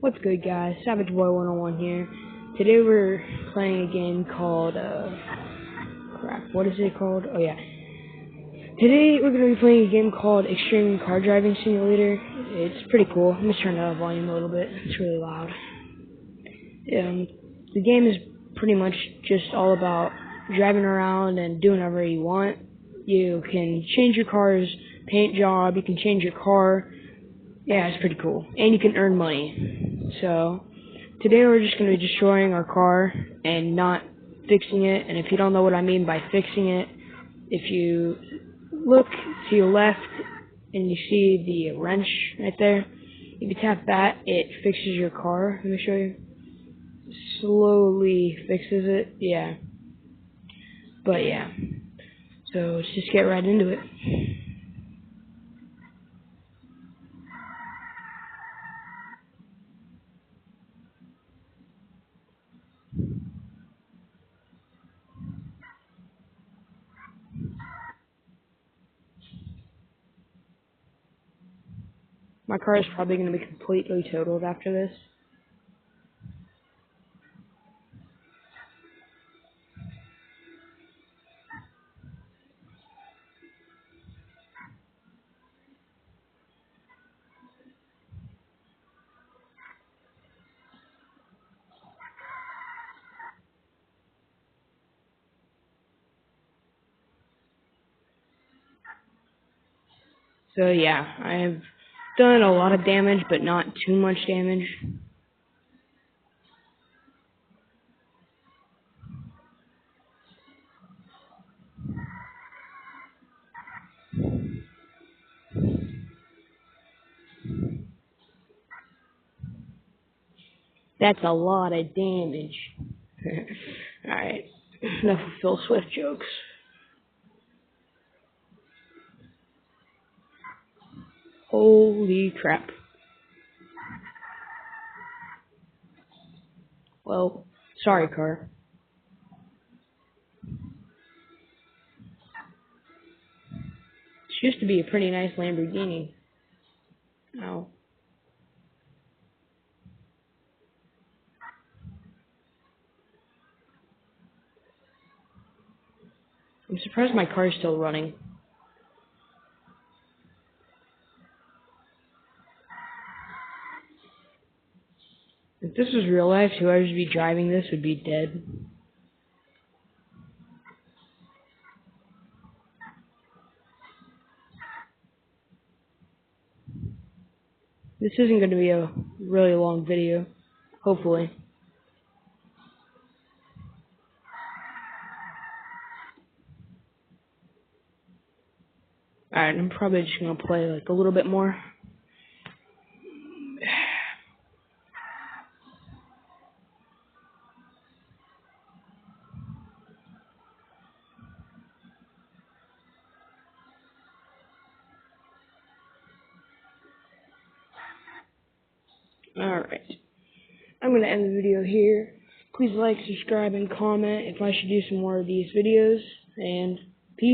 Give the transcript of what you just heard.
What's good, guys? Savage Boy 101 here. Today we're playing a game called, what is it called? Oh yeah. Today we're going to be playing a game called Extreme Car Driving Simulator. It's pretty cool. Let me turn down the volume a little bit. It's really loud. The game is pretty much just all about driving around and doing whatever you want. You can change your car's paint job. You can change your car. Yeah, it's pretty cool. And you can earn money. So, today we're just going to be destroying our car and not fixing it. And if you don't know what I mean by fixing it, if you look to your left and you see the wrench right there, if you tap that, it fixes your car. Let me show you. Slowly fixes it. Yeah. But yeah. So, let's just get right into it. My car is probably going to be completely totaled after this. So yeah, I've done a lot of damage, but not too much damage. That's a lot of damage. Alright, enough of Phil Swift jokes. Holy crap. Well, sorry, car. This used to be a pretty nice Lamborghini. Ow. I'm surprised my car is still running. If this was real life, whoever would be driving this would be dead. This isn't going to be a really long video, hopefully. Alright, I'm probably just going to play like a little bit more. Alright. I'm going to end the video here. Please like, subscribe, and comment if I should do some more of these videos. And